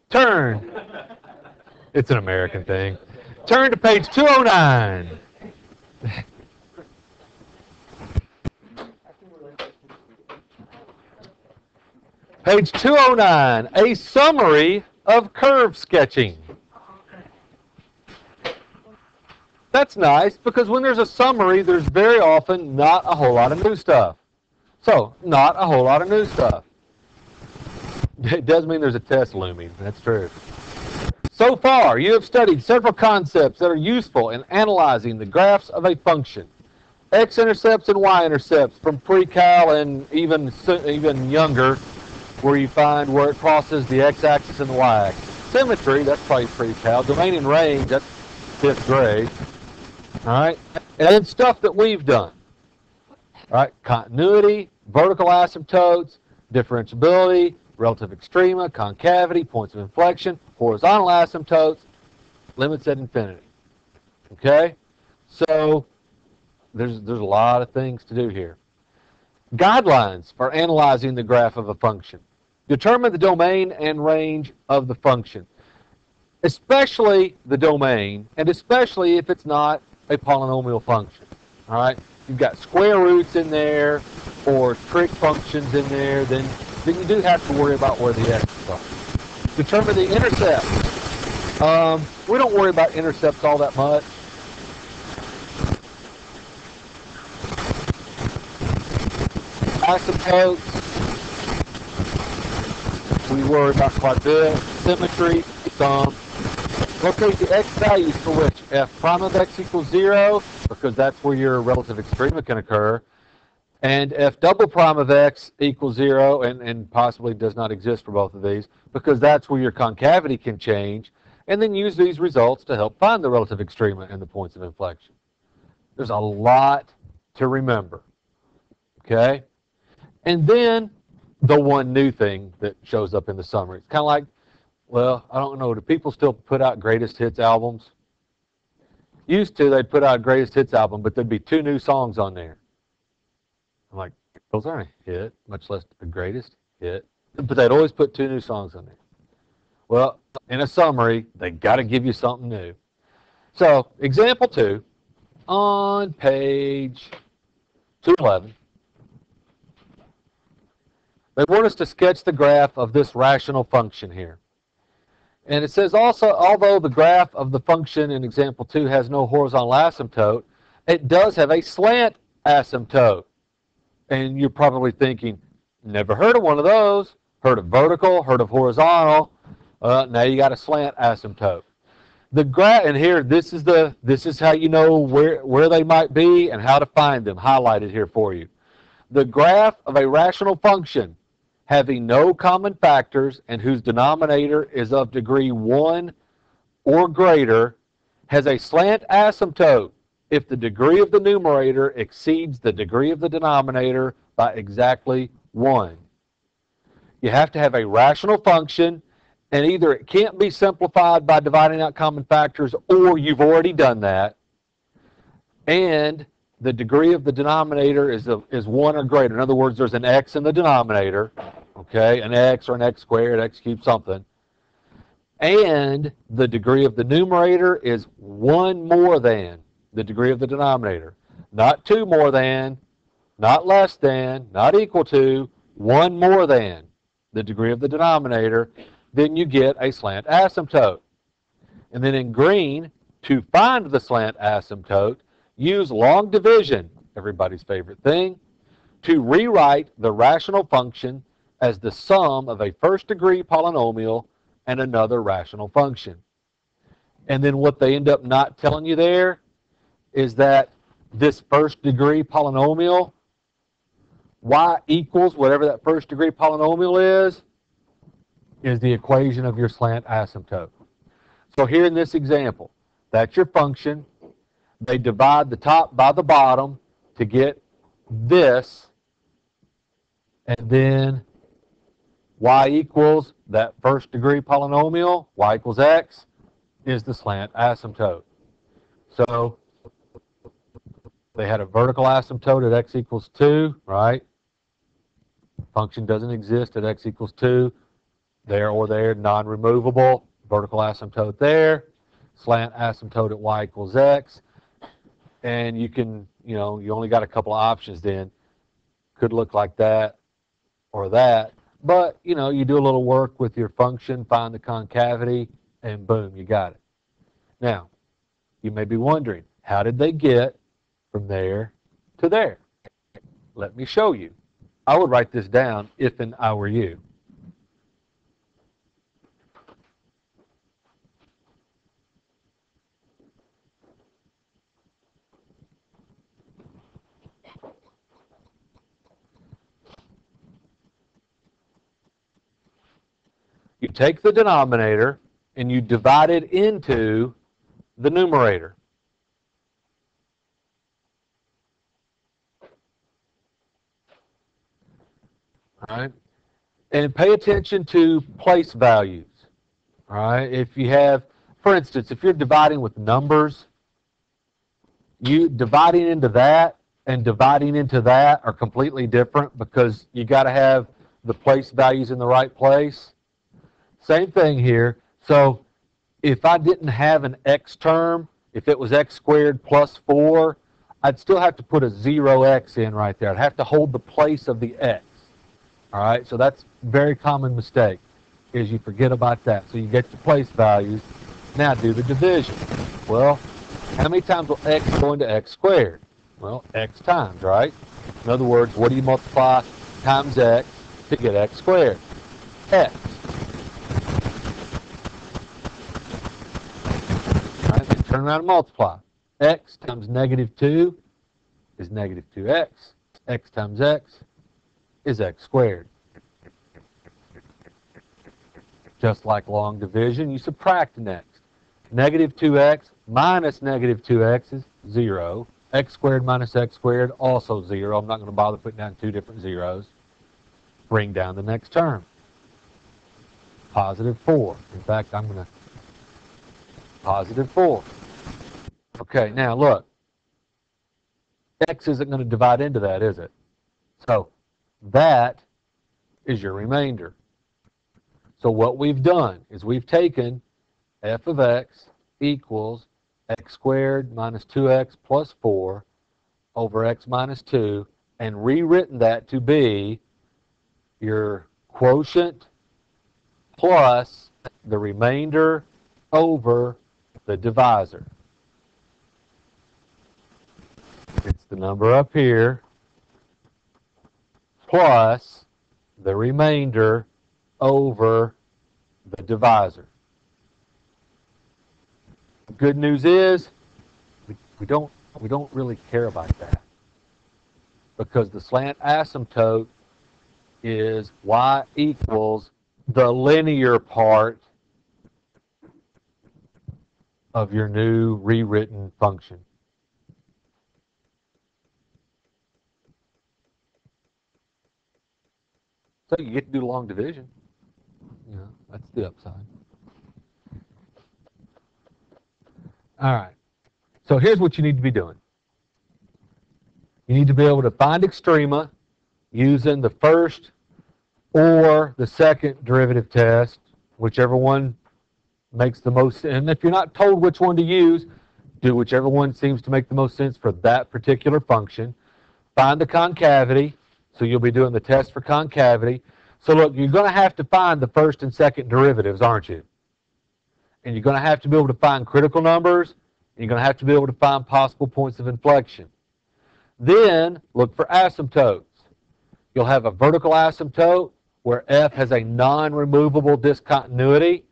Turn. It's an American thing. Turn to page 209. Page 209, a summary of curve sketching. That's nice because when there's a summary, there's very often not a whole lot of new stuff. So, not a whole lot of new stuff. It does mean there's a test looming. That's true. So far, you have studied several concepts that are useful in analyzing the graphs of a function. X-intercepts and Y-intercepts from pre-cal and even younger, where you find where it crosses the X-axis and the Y-axis. Symmetry, that's probably pre-cal. Domain and range, that's 5th grade. All right, and then stuff that we've done. All right, continuity, vertical asymptotes, differentiability, relative extrema, concavity, points of inflection, horizontal asymptotes, limits at infinity. Okay, so there's a lot of things to do here. Guidelines for analyzing the graph of a function. Determine the domain and range of the function, especially the domain, and especially if it's not a polynomial function. All right, you've got square roots in there or trig functions in there, then you do have to worry about where the x's are. Determine the intercepts. We don't worry about intercepts all that much. Asymptotes, we worry about quite a bit. Symmetry, some. Locate the x values for which f prime of x equals 0, because that's where your relative extrema can occur, and f double prime of x equals 0, and possibly does not exist for both of these, because that's where your concavity can change, and then use these results to help find the relative extrema and the points of inflection. There's a lot to remember, okay? And then the one new thing that shows up in the summary. It's kind of like, well, I don't know, do people still put out greatest hits albums? Used to, they'd put out a greatest hits album, but there'd be 2 new songs on there. I'm like, those aren't a hit, much less a greatest hit. But they'd always put 2 new songs on there. Well, in a summary, they got to give you something new. So, example 2, on page 211. They want us to sketch the graph of this rational function here. And it says also, although the graph of the function in example 2 has no horizontal asymptote, it does have a slant asymptote. And you're probably thinking, never heard of one of those. Heard of vertical, heard of horizontal. Now you got a slant asymptote. The graph, and here, this is how you know where they might be and how to find them, highlighted here for you. The graph of a rational function having no common factors and whose denominator is of degree 1 or greater has a slant asymptote if the degree of the numerator exceeds the degree of the denominator by exactly 1. You have to have a rational function, and either it can't be simplified by dividing out common factors, or you've already done that, and the degree of the denominator is 1 or greater. In other words, there's an x in the denominator, okay, an x or an x squared, x cubed, something, and the degree of the numerator is 1 more than the degree of the denominator. Not 2 more than, not less than, not equal to, 1 more than the degree of the denominator, then you get a slant asymptote. And then in green, to find the slant asymptote, use long division, everybody's favorite thing, to rewrite the rational function as the sum of a first-degree polynomial and another rational function. And then what they end up not telling you there is that this first-degree polynomial, y equals whatever that first-degree polynomial is the equation of your slant asymptote. So here in this example, that's your function. They divide the top by the bottom to get this, and then y equals that first degree polynomial, y equals x, is the slant asymptote. So they had a vertical asymptote at x equals 2, right? Function doesn't exist at x equals 2. there or there, non-removable, vertical asymptote there, slant asymptote at y equals x, and you can, you only got a couple of options then. Could look like that or that, but, you do a little work with your function, find the concavity, and boom, you got it. Now, you may be wondering, how did they get from there to there? Let me show you. I would write this down if I were you. You take the denominator and you divide it into the numerator. All right? And pay attention to place values. All right? If you have, for instance, if you're dividing with numbers, you dividing into that and dividing into that are completely different because you got to have the place values in the right place. Same thing here. So if I didn't have an x term, if it was x squared plus 4, I'd still have to put a 0x in right there. I'd have to hold the place of the x. All right, so that's a very common mistake, is you forget about that. So you get your place values. Now do the division. Well, how many times will x go into x squared? Well, x times, right? In other words, what do you multiply times x to get x squared? X. All right, then turn around and multiply. X times negative 2 is negative 2x. X times x is x squared. Just like long division, you subtract next. Negative 2x minus negative 2x is 0. X squared minus x squared, also 0. I'm not going to bother putting down two different zeros. Bring down the next term. Positive 4. In fact, I'm going to positive 4. Okay, now look. X isn't going to divide into that, is it? So that is your remainder. So what we've done is we've taken f of x equals x squared minus 2x plus 4 over x minus 2 and rewritten that to be your quotient plus the remainder over the divisor. It's the number up here plus the remainder over the divisor. The good news is we don't really care about that because the slant asymptote is y equals the linear part of your new rewritten function. So you get to do long division. That's the upside. All right. So here's what you need to be doing. You need to be able to find extrema using the first or the second derivative test, whichever one makes the most sense. And if you're not told which one to use, do whichever one seems to make the most sense for that particular function. Find the concavity. So you'll be doing the test for concavity. So look, you're going to have to find the first and second derivatives, aren't you? And you're going to have to be able to find critical numbers. And you're going to have to be able to find possible points of inflection. Then look for asymptotes. You'll have a vertical asymptote where f has a non-removable discontinuity.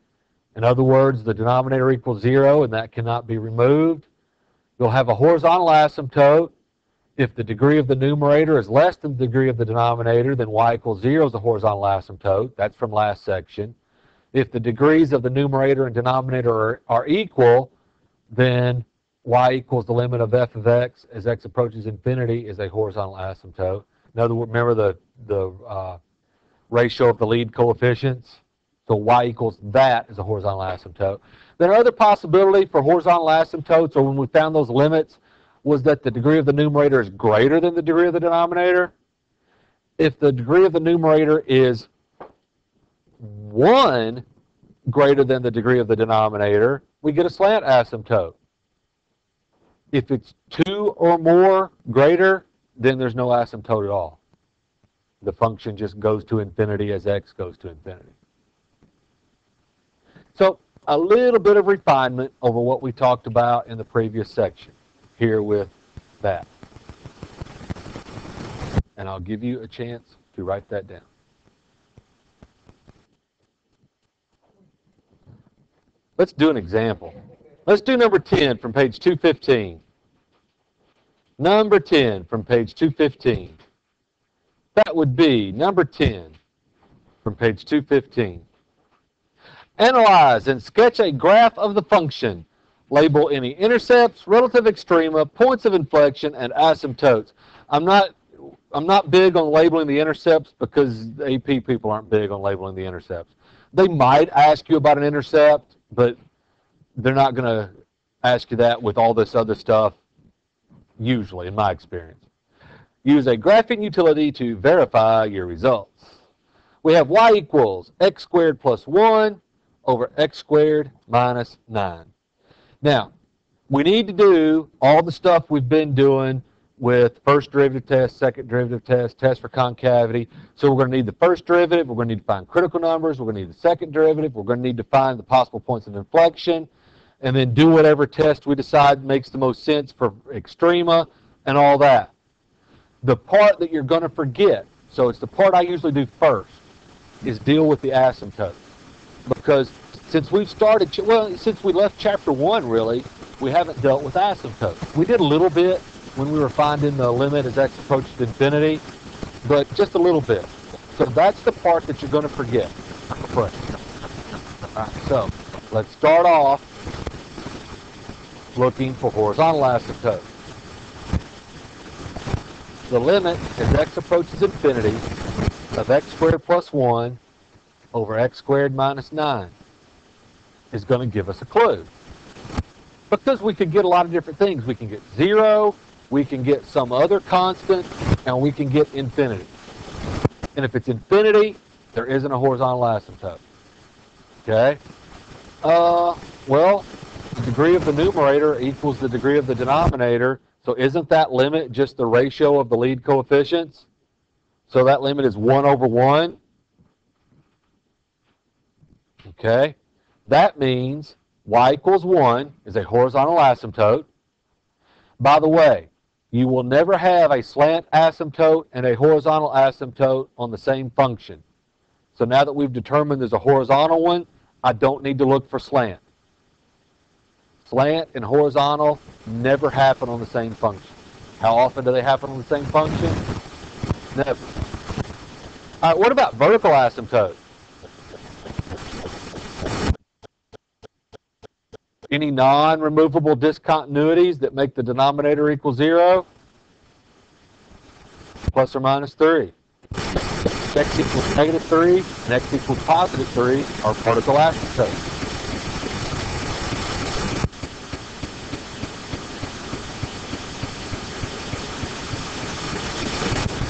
In other words, the denominator equals 0 and that cannot be removed. You'll have a horizontal asymptote. If the degree of the numerator is less than the degree of the denominator, then y equals 0 is a horizontal asymptote. That's from last section. If the degrees of the numerator and denominator are equal, then y equals the limit of f of x as x approaches infinity is a horizontal asymptote. In other words, remember the ratio of the lead coefficients? So y equals that is a horizontal asymptote. Then another possibility for horizontal asymptotes, or when we found those limits, was that the degree of the numerator is greater than the degree of the denominator. If the degree of the numerator is 1 greater than the degree of the denominator, we get a slant asymptote. If it's 2 or more greater, then there's no asymptote at all. The function just goes to infinity as x goes to infinity. So a little bit of refinement over what we talked about in the previous section here with that. And I'll give you a chance to write that down. Let's do an example. Let's do number 10 from page 215. Number 10 from page 215. That would be number 10 from page 215. Analyze and sketch a graph of the function. Label any intercepts, relative extrema, points of inflection, and asymptotes. I'm not big on labeling the intercepts because the AP people aren't big on labeling the intercepts. They might ask you about an intercept, but they're not going to ask you that with all this other stuff, usually, in my experience. Use a graphing utility to verify your results. We have y equals x squared plus 1 over x squared minus 9. Now, we need to do all the stuff we've been doing with first derivative test, second derivative test, test for concavity. So we're going to need the first derivative, we're going to need to find critical numbers, we're going to need the second derivative, we're going to need to find the possible points of inflection, and then do whatever test we decide makes the most sense for extrema and all that. The part that you're going to forget, so it's the part I usually do first, is deal with the asymptote. Because since we've started, well, since we left chapter 1, really, we haven't dealt with asymptotes. We did a little bit when we were finding the limit as x approaches infinity, but just a little bit. So that's the part that you're going to forget. All right, so let's start off looking for horizontal asymptote. The limit as x approaches infinity of x squared plus 1 over x squared minus 9 is going to give us a clue. Because we could get a lot of different things. We can get 0, we can get some other constant, and we can get infinity. And if it's infinity, there isn't a horizontal asymptote. Okay? Well, the degree of the numerator equals the degree of the denominator. So isn't that limit just the ratio of the lead coefficients? So that limit is 1 over 1. Okay? That means y equals 1 is a horizontal asymptote. By the way, you will never have a slant asymptote and a horizontal asymptote on the same function. So now that we've determined there's a horizontal one, I don't need to look for slant. Slant and horizontal never happen on the same function. How often do they happen on the same function? Never. All right, what about vertical asymptote? Any non-removable discontinuities that make the denominator equal 0? Plus or minus 3. X equals negative 3 and x equals positive 3 are vertical asymptotes.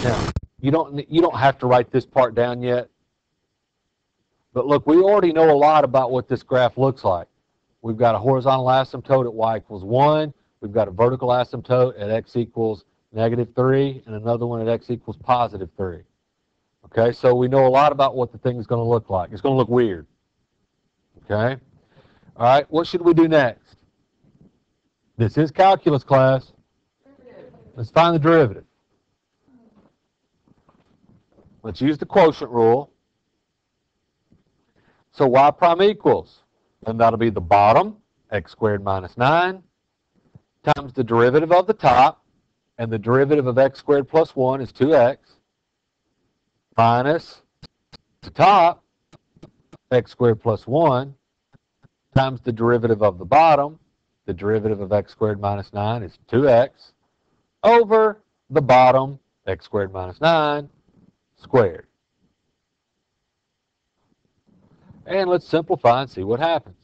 Now, you don't have to write this part down yet. But look, we already know a lot about what this graph looks like. We've got a horizontal asymptote at y equals 1. We've got a vertical asymptote at x equals negative 3, and another one at x equals positive 3. Okay, so we know a lot about what the thing is going to look like. It's going to look weird. Okay? All right, what should we do next? This is calculus class. Let's find the derivative. Let's use the quotient rule. So y prime equals, and that'll be the bottom, x squared minus 9, times the derivative of the top, and the derivative of x squared plus 1 is 2x, minus the top, x squared plus 1, times the derivative of the bottom, the derivative of x squared minus 9 is 2x, over the bottom, x squared minus 9, squared. And let's simplify and see what happens.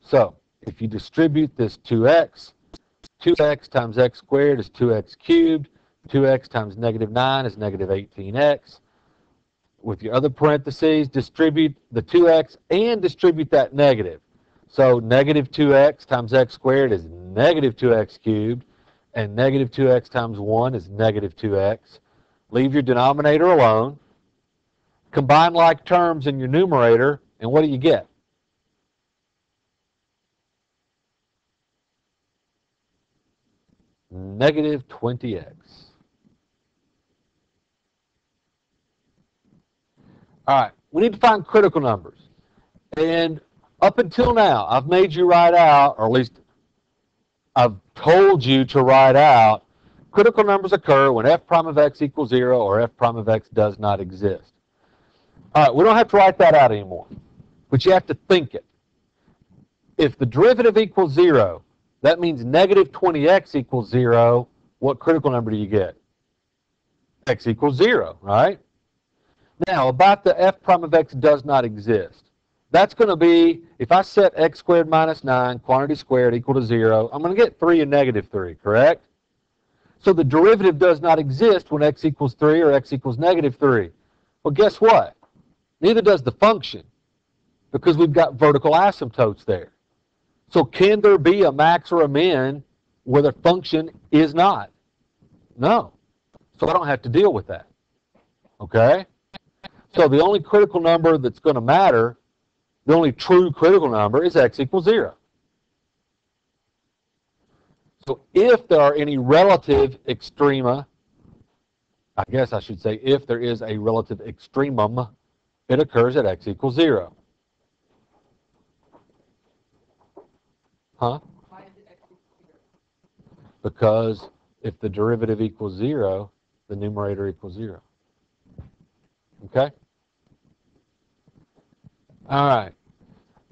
So, if you distribute this 2x times x squared is 2x cubed, 2x times negative 9 is negative 18x. with your other parentheses, distribute the 2x and distribute that negative. So negative 2x times x squared is negative 2x cubed, and negative 2x times 1 is negative 2x. Leave your denominator alone. Combine like terms in your numerator, and what do you get? Negative 20x. All right, we need to find critical numbers. And up until now, I've made you write out, or at least I've told you to write out, critical numbers occur when f prime of x equals 0 or f prime of x does not exist. All right, we don't have to write that out anymore, but you have to think it. If the derivative equals 0, that means negative 20x equals 0. What critical number do you get? X equals 0, right? Now, about the f prime of x does not exist. That's going to be, if I set x squared minus 9, quantity squared equal to 0, I'm going to get 3 and negative 3, correct? So the derivative does not exist when x equals 3 or x equals negative 3. Well, guess what? Neither does the function, because we've got vertical asymptotes there. So can there be a max or a min where the function is not? No. So I don't have to deal with that. Okay? So the only critical number that's going to matter, the only true critical number, is x equals 0. So if there are any relative extrema, I guess I should say if there is a relative extremum, it occurs at x equals 0. Huh? Why is it x equals 0? Because if the derivative equals 0, the numerator equals 0. Okay? All right.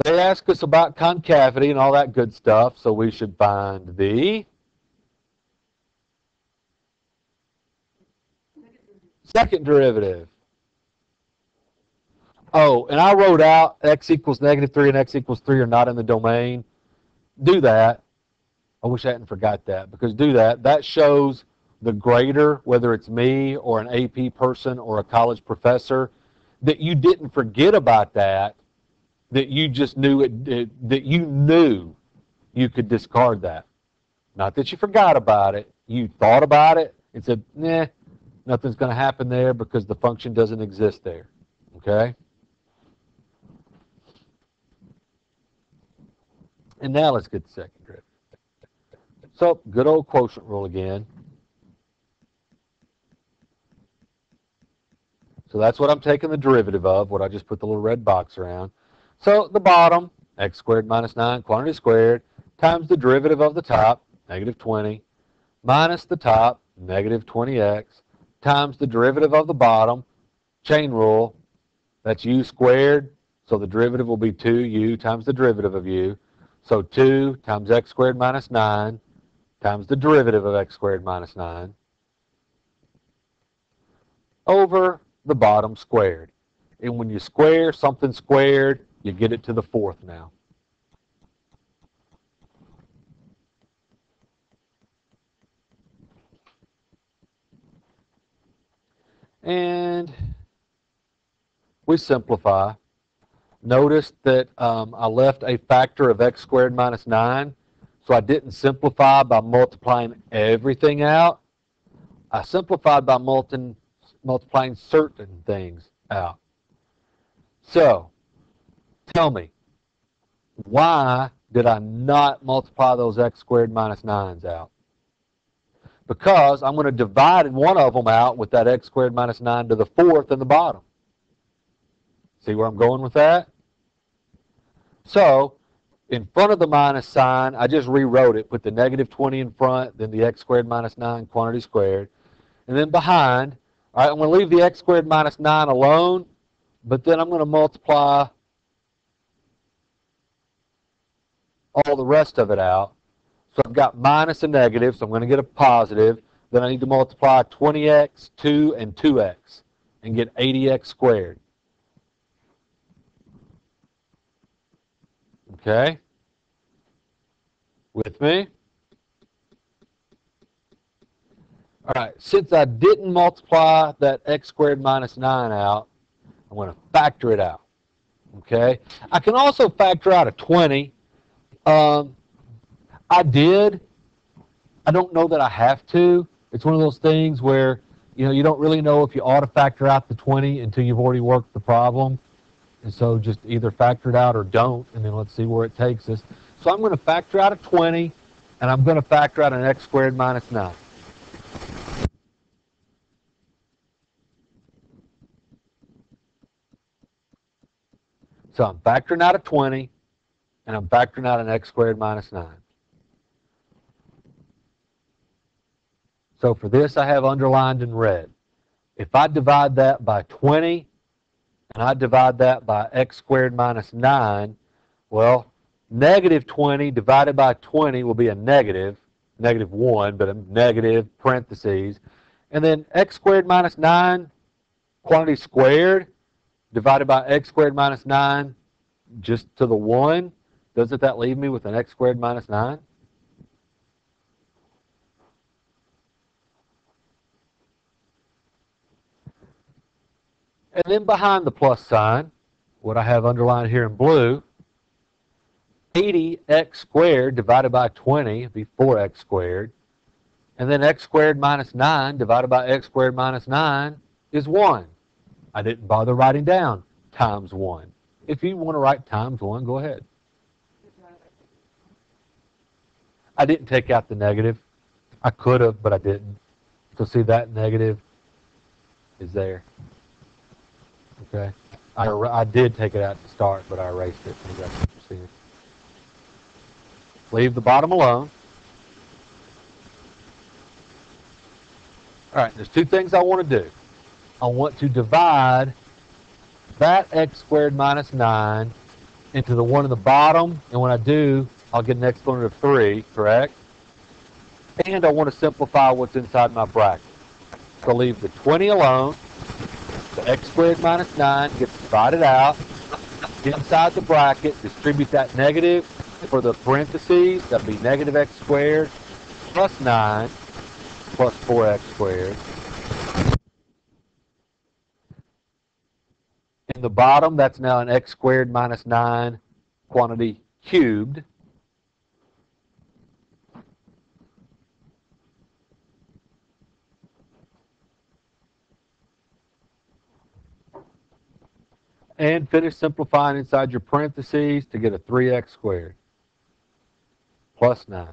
They ask us about concavity and all that good stuff, so we should find the second derivative. Oh, and I wrote out x equals negative 3 and x equals 3 are not in the domain. Do that. I wish I hadn't forgot that, because do that. That shows the grader, whether it's me or an AP person or a college professor, that you didn't forget about that, that you just knew that you knew you could discard that. Not that you forgot about it. You thought about it and said, nah, nothing's going to happen there because the function doesn't exist there. Okay? And now let's get the second derivative. So, good old quotient rule again. So that's what I'm taking the derivative of, what I just put the little red box around. So the bottom, x squared minus 9, quantity squared, times the derivative of the top, negative 20, minus the top, negative 20x, times the derivative of the bottom, chain rule, that's u squared, so the derivative will be 2u times the derivative of u. So 2 times x squared minus 9 times the derivative of x squared minus 9 over the bottom squared. And when you square something squared, you get it to the fourth now. And we simplify. Notice that I left a factor of x squared minus 9, so I didn't simplify by multiplying everything out. I simplified by multiplying certain things out. So, tell me, why did I not multiply those x squared minus 9s out? Because I'm going to divide one of them out with that x squared minus 9 to the fourth in the bottom. See where I'm going with that? So, in front of the minus sign, I just rewrote it, put the negative 20 in front, then the x squared minus 9 quantity squared. And then behind, all right, I'm going to leave the x squared minus 9 alone, but then I'm going to multiply all the rest of it out. So I've got minus and negative, so I'm going to get a positive. Then I need to multiply 20x, 2, and 2x, and get 80x squared. Okay? With me? All right, since I didn't multiply that x squared minus 9 out, I'm going to factor it out. Okay? I can also factor out a 20. I did. I don't know that I have to. It's one of those things where, you don't really know if you ought to factor out the 20 until you've already worked the problem. And so just either factor it out or don't, and then let's see where it takes us. So I'm going to factor out a 20, and I'm going to factor out an x squared minus 9. So I'm factoring out a 20, and I'm factoring out an x squared minus 9. So for this, I have underlined in red. If I divide that by 20, and I divide that by x squared minus 9, well, negative 20 divided by 20 will be a negative 1, but a negative, parentheses. And then x squared minus 9, quantity squared, divided by x squared minus 9, just to the 1. Doesn't that leave me with an x squared minus 9? And then behind the plus sign, what I have underlined here in blue, 80x squared divided by 20 would be 4x squared. And then x squared minus 9 divided by x squared minus 9 is 1. I didn't bother writing down times 1. If you want to write times 1, go ahead. I didn't take out the negative. I could have, but I didn't. So see, that negative is there. Okay. I did take it out to start, but I erased it. Maybe that's what you're seeing. Leave the bottom alone. All right, there's two things I want to do. I want to divide that x squared minus 9 into the one in the bottom, and when I do, I'll get an exponent of 3, correct? And I want to simplify what's inside my bracket. So leave the 20 alone. The x squared minus 9 gets divided out. Inside the bracket, distribute that negative for the parentheses. That'll be negative x squared plus 9 plus 4x squared. In the bottom, that's now an x squared minus 9 quantity cubed. And finish simplifying inside your parentheses to get a 3x squared plus 9.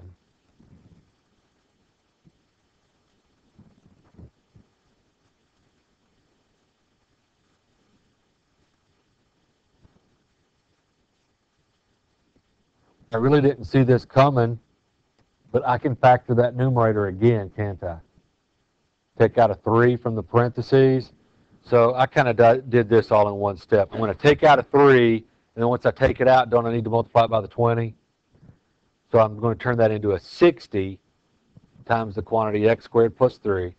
I really didn't see this coming, but I can factor that numerator again, can't I? Take out a 3 from the parentheses. So I kind of did this all in one step. I'm going to take out a 3, and then once I take it out, don't I need to multiply it by the 20? So I'm going to turn that into a 60 times the quantity x squared plus 3.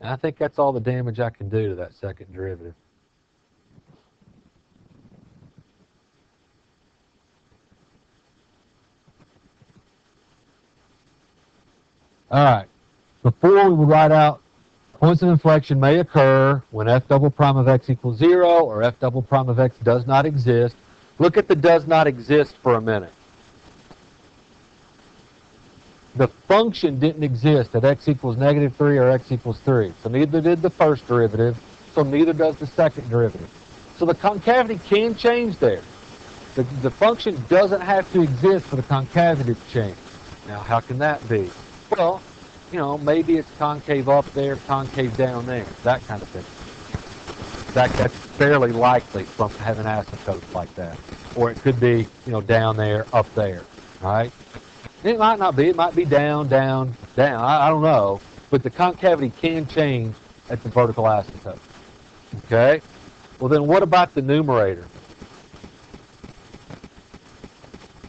And I think that's all the damage I can do to that second derivative. All right. Before we would write out points of inflection may occur when f double prime of x equals 0 or f double prime of x does not exist. Look at the does not exist for a minute. The function didn't exist at x equals negative 3 or x equals 3. So neither did the first derivative, so neither does the second derivative. So the concavity can change there. The function doesn't have to exist for the concavity to change. Now, how can that be? Well, maybe it's concave up there, concave down there, that kind of thing. That's fairly likely from having asymptotes like that. Or it could be, down there, up there, all right? It might not be. It might be down, down, down. I don't know. But the concavity can change at the vertical asymptote. Okay? Well, then what about the numerator?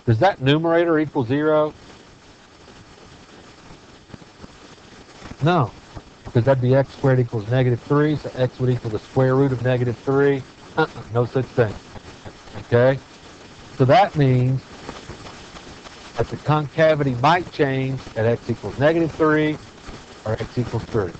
Does that numerator equal 0? No, because that'd be x squared equals negative 3, so x would equal the square root of negative 3. No such thing. Okay? So that means that the concavity might change at x equals negative 3 or x equals 3.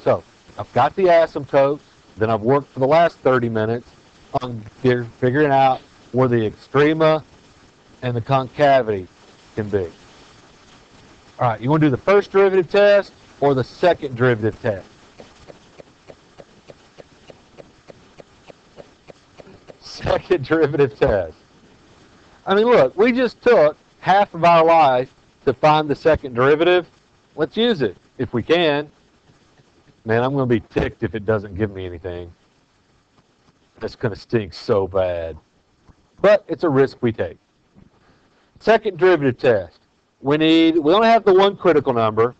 So I've got the asymptotes, then I've worked for the last 30 minutes on figuring out where the extrema and the concavity can be. All right, you want to do the first derivative test or the second derivative test? Second derivative test. I mean, look, we just took half of our life to find the second derivative. Let's use it if we can. Man, I'm going to be ticked if it doesn't give me anything. That's going to stink so bad. But it's a risk we take. Second derivative test. We only have the one critical number.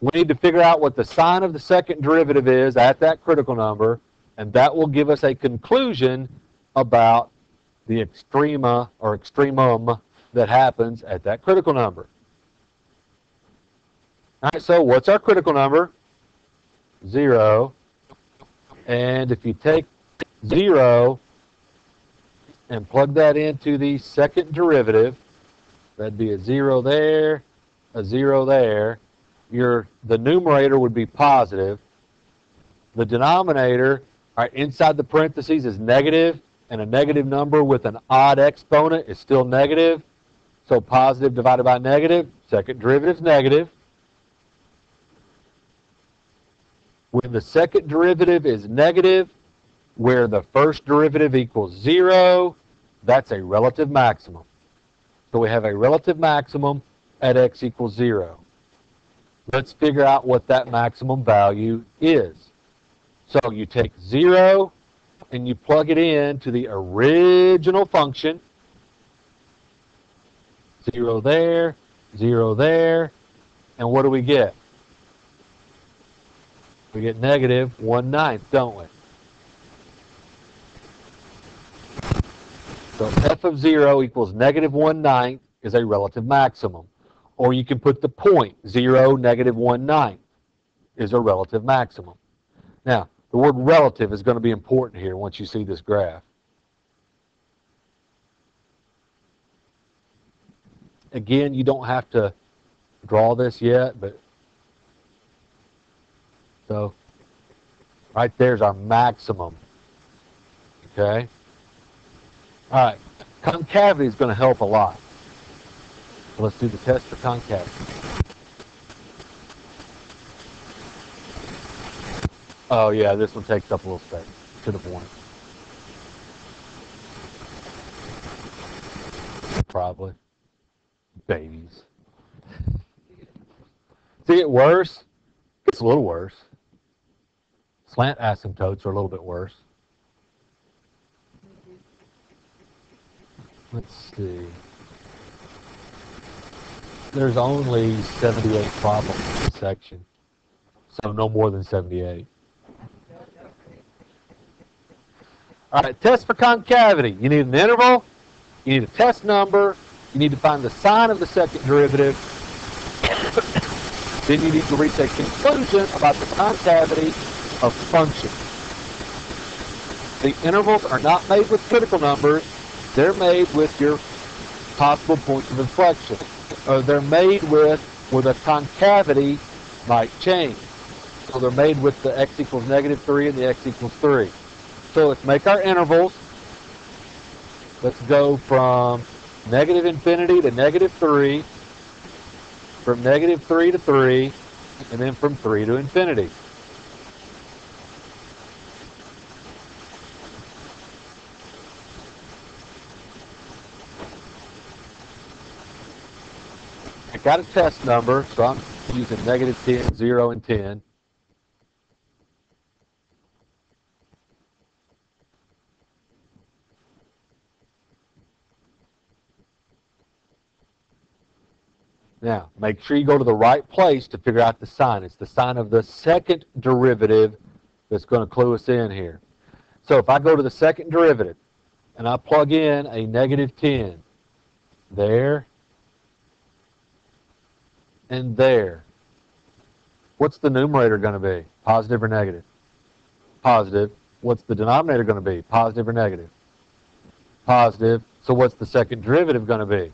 We need to figure out what the sign of the second derivative is at that critical number, and that will give us a conclusion about the extrema or extremum that happens at that critical number. All right, so what's our critical number? 0. And if you take 0 and plug that into the second derivative, that'd be a 0 there, a 0 there. The numerator would be positive. The denominator, all right, inside the parentheses is negative, and a negative number with an odd exponent is still negative. So positive divided by negative, second derivative is negative. When the second derivative is negative, where the first derivative equals 0, that's a relative maximum. So we have a relative maximum at x equals 0. Let's figure out what that maximum value is. So you take 0 and you plug it into the original function. 0 there, 0 there, and what do we get? We get negative 1/9, don't we? So f of 0 equals negative 1/9 is a relative maximum. Or you can put the point, 0, negative 1/9 is a relative maximum. Now, the word relative is going to be important here once you see this graph. Again, you don't have to draw this yet, but so right there's our maximum. Okay? All right, concavity is going to help a lot. So let's do the test for concavity. Oh yeah, this one takes up a little space. Should have worn it. Probably. Babies. See it worse? It's a little worse. Slant asymptotes are a little bit worse. Let's see. There's only 78 problems in this section. So no more than 78. All right, test for concavity. You need an interval, you need a test number, you need to find the sign of the second derivative, then you need to reach a conclusion about the concavity of function. The intervals are not made with critical numbers, they're made with your possible points of inflection. Or they're made with where the concavity might change. So they're made with the x equals negative 3 and the x equals 3. So let's make our intervals. Let's go from negative infinity to negative 3, from negative 3 to 3, and then from 3 to infinity. I got a test number, so I'm using negative 10, 0, and 10. Now, make sure you go to the right place to figure out the sign. It's the sign of the second derivative that's going to clue us in here. So if I go to the second derivative and I plug in a negative 10 there and there, what's the numerator going to be? Positive or negative? Positive. What's the denominator going to be? Positive or negative? Positive. So what's the second derivative going to be?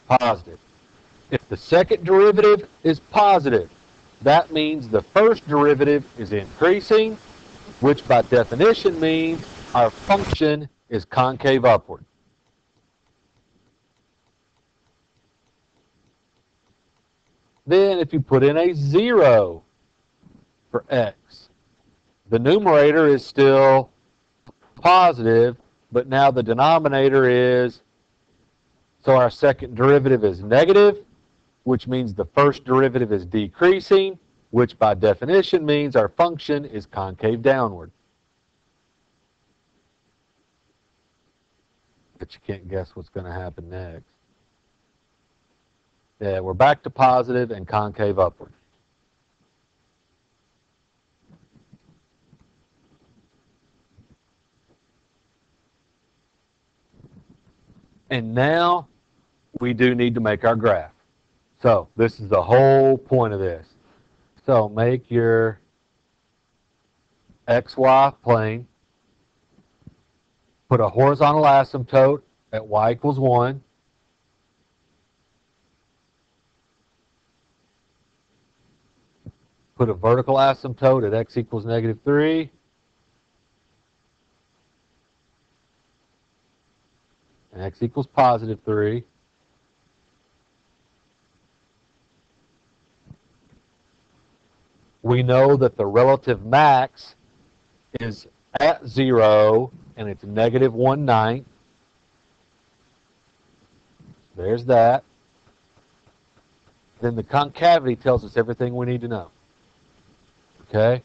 Positive. If the second derivative is positive, that means the first derivative is increasing, which by definition means our function is concave upward. Then if you put in a 0 for x, the numerator is still positive, but now the denominator is, so our second derivative is negative, which means the first derivative is decreasing, which by definition means our function is concave downward. But you can't guess what's going to happen next. Yeah, we're back to positive and concave upward. And now we do need to make our graph. So this is the whole point of this. So make your XY plane. Put a horizontal asymptote at y equals 1. Put a vertical asymptote at x equals -3. And x equals +3. We know that the relative max is at 0, and it's -1/9. There's that. Then the concavity tells us everything we need to know. Okay?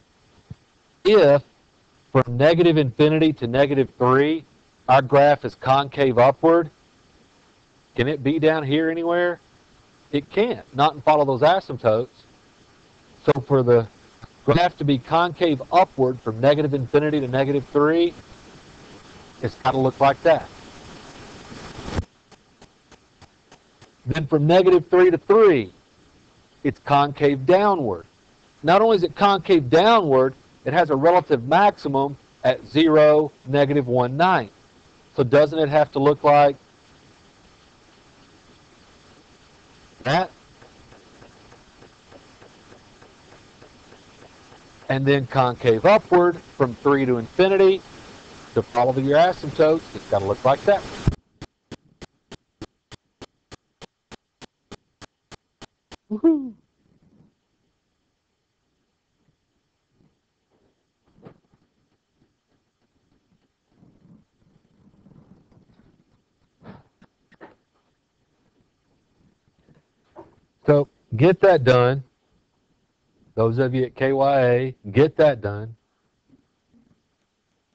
If from -infinity to -3, our graph is concave upward, can it be down here anywhere? It can't, not and follow those asymptotes. So for the graph to be concave upward from -infinity to -3, it's got to look like that. Then from -3 to 3, it's concave downward. Not only is it concave downward, it has a relative maximum at 0, -1/9. So doesn't it have to look like that? And then concave upward from 3 to infinity, to follow your asymptotes, it's got to look like that. Woohoo! So get that done. Those of you at KYA, get that done.